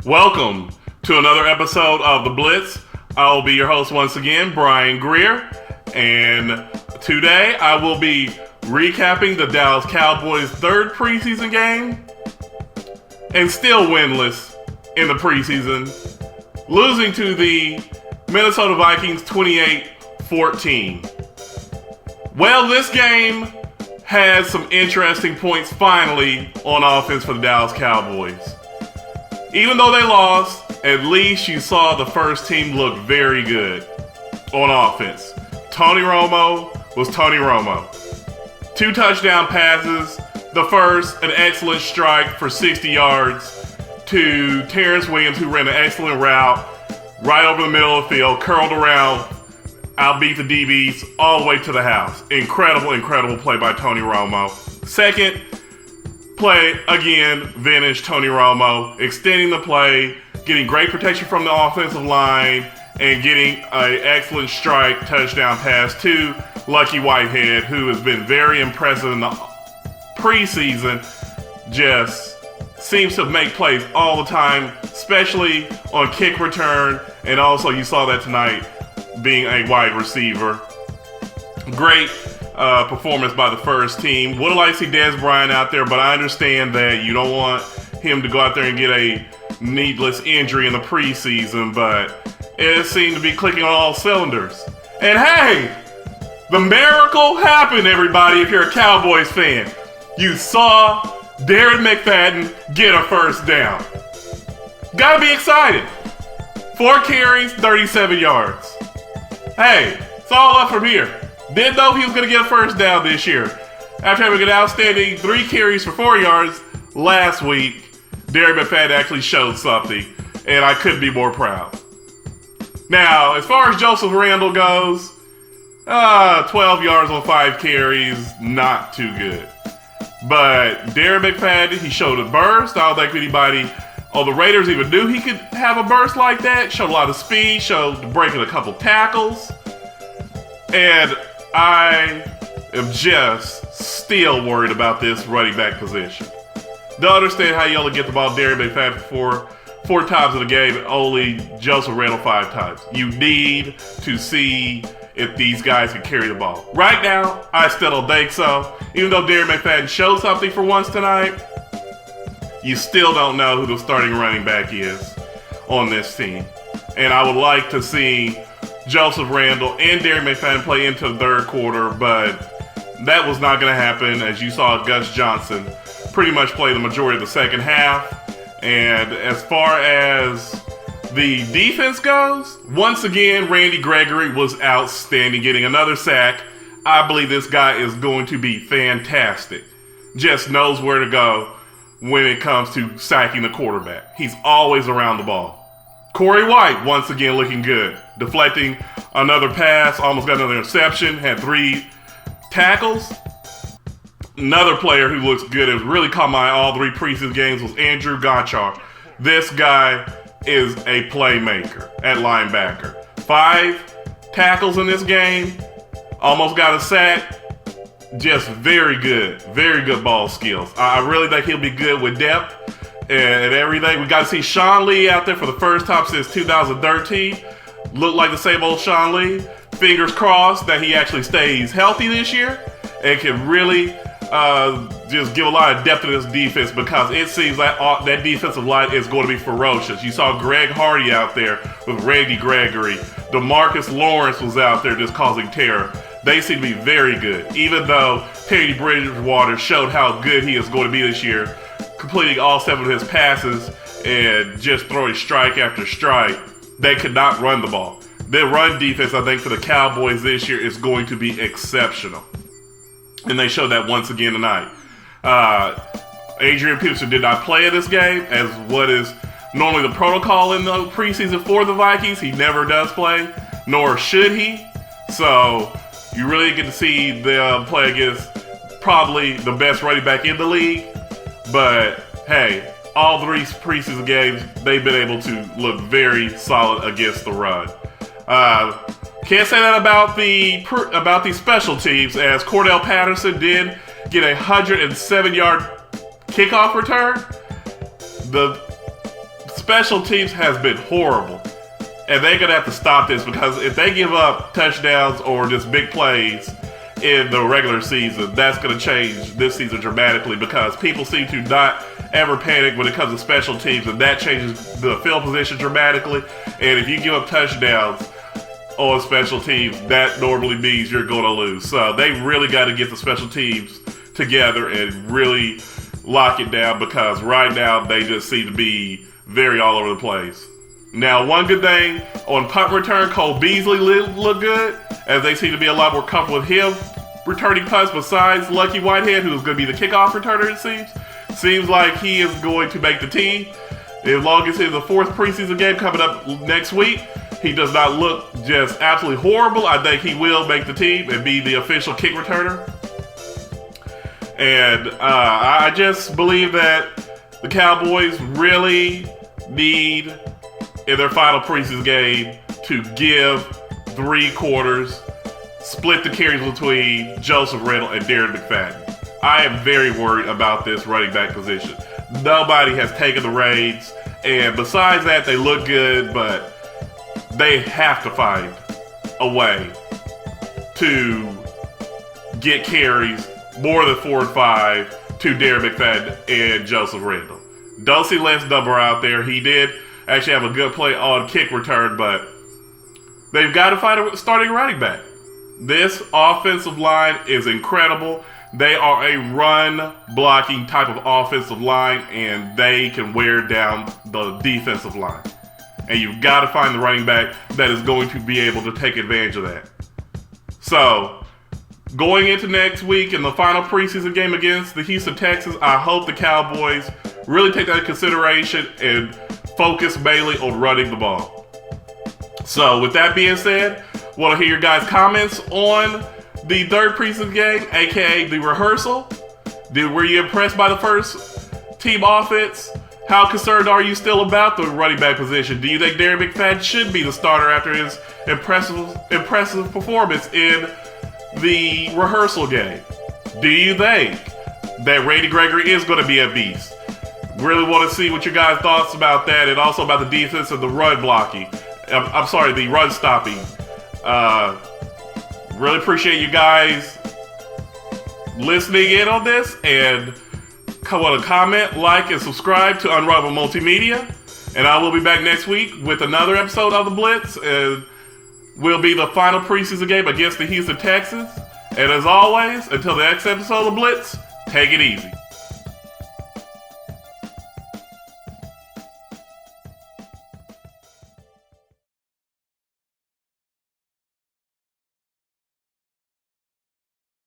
Welcome to another episode of The Blitz. I will be your host once again, Bryan Greer, and today I will be recapping the Dallas Cowboys' third preseason game, and still winless in the preseason, losing to the Minnesota Vikings 28-14. Well, this game has some interesting points finally on offense for the Dallas Cowboys. Even though they lost, at least you saw the first team look very good on offense. Tony Romo was Tony Romo. 2 touchdown passes. The first, an excellent strike for 60 yards to Terrence Williams, who ran an excellent route right over the middle of the field, curled around, outbeat the DBs all the way to the house. Incredible play by Tony Romo. Second play, again, vintage Tony Romo, extending the play, getting great protection from the offensive line, and getting an excellent strike touchdown pass to Lucky Whitehead, who has been very impressive in the preseason. Just seems to make plays all the time, especially on kick return, and also you saw that tonight being a wide receiver. Great performance by the first team. Would have liked to see Dez Bryant out there, but I understand that you don't want him to go out there and get a needless injury in the preseason, but it seemed to be clicking on all cylinders. And hey, the miracle happened, everybody, if you're a Cowboys fan. You saw Darren McFadden get a first down. Gotta be excited. 4 carries, 37 yards. Hey, it's all up from here. Didn't know he was going to get a first down this year. After having an outstanding 3 carries for 4 yards last week, Darren McFadden actually showed something, and I couldn't be more proud. Now, as far as Joseph Randle goes, 12 yards on 5 carries, not too good. But Darren McFadden, he showed a burst. I don't think anybody on the Raiders even knew he could have a burst like that. Showed a lot of speed, showed breaking a couple tackles. And I am just still worried about this running back position. Don't understand how you only get the ball Darren McFadden four times in the game and only Joseph Randle 5 times. You need to see if these guys can carry the ball. Right now, I still don't think so. Even though Darren McFadden showed something for once tonight, you still don't know who the starting running back is on this team. And I would like to see Joseph Randle and Darren McFadden play into the third quarter, but that was not going to happen. As you saw, Gus Johnson pretty much play the majority of the second half. And as far as the defense goes, once again, Randy Gregory was outstanding, getting another sack. I believe this guy is going to be fantastic. Just knows where to go when it comes to sacking the quarterback. He's always around the ball. Corey White, once again, looking good. Deflecting another pass, almost got another interception, had 3 tackles. Another player who looks good, it really caught my eye all 3 preseason games, was Andrew Gonchar. This guy is a playmaker at linebacker. 5 tackles in this game, almost got a sack. Just very good ball skills. I really think he'll be good with depth and everything. We got to see Sean Lee out there for the first time since 2013. Look like the same old Sean Lee. Fingers crossed that he actually stays healthy this year and can really just give a lot of depth to this defense, because it seems like that defensive line is going to be ferocious. You saw Greg Hardy out there with Randy Gregory. DeMarcus Lawrence was out there just causing terror. They seem to be very good, even though Teddy Bridgewater showed how good he is going to be this year, completing all 7 of his passes and just throwing strike after strike. They could not run the ball. Their run defense, I think, for the Cowboys this year is going to be exceptional. And they showed that once again tonight. Adrian Peterson did not play in this game, as what is normally the protocol in the preseason for the Vikings. He never does play, nor should he. So you really get to see them play against probably the best running back in the league. But hey, all 3 preseason games, they've been able to look very solid against the run. Can't say that about the special teams, as Cordell Patterson did get a 107-yard kickoff return. The special teams has been horrible. And they're going to have to stop this, because if they give up touchdowns or just big plays in the regular season, that's going to change this season dramatically, because people seem to not ever panic when it comes to special teams, and that changes the field position dramatically. And if you give up touchdowns on special teams, that normally means you're going to lose. So they really got to get the special teams together and really lock it down, because right now they just seem to be very all over the place. Now, one good thing, on punt return, Cole Beasley look good, as they seem to be a lot more comfortable with him returning punts, besides Lucky Whitehead, who's going to be the kickoff returner, it seems. Seems like he is going to make the team. As long as he's in the 4th preseason game coming up next week, he does not look just absolutely horrible. I think he will make the team and be the official kick returner. And I just believe that the Cowboys really need, in their final preseason game, to give 3 quarters, split the carries between Joseph Randle and Darren McFadden. I am very worried about this running back position. Nobody has taken the reins, and besides that, they look good, but they have to find a way to get carries more than 4 and 5 to Darren McFadden and Joseph Randle. Don't see Lance Dumber out there. He did actually have a good play on kick return, but they've got to find a starting running back. This offensive line is incredible. They are a run-blocking type of offensive line, and they can wear down the defensive line. And you've got to find the running back that is going to be able to take advantage of that. So, going into next week in the final preseason game against the Houston Texans, I hope the Cowboys really take that into consideration and focus mainly on running the ball. So, with that being said, want to hear your guys' comments on the 3rd preseason game, aka the rehearsal. Were you impressed by the first team offense? How concerned are you still about the running back position? Do you think Darren McFadden should be the starter after his impressive performance in the rehearsal game? Do you think that Randy Gregory is going to be a beast? Really want to see what your guys' thoughts about that, and also about the defense and the run blocking. The run stopping. Really appreciate you guys listening in on this, and come on, comment, like, and subscribe to Unrivaled Multimedia. And I will be back next week with another episode of The Blitz, and will be the final preseason game against the Houston Texans. And as always, until the next episode of Blitz, take it easy.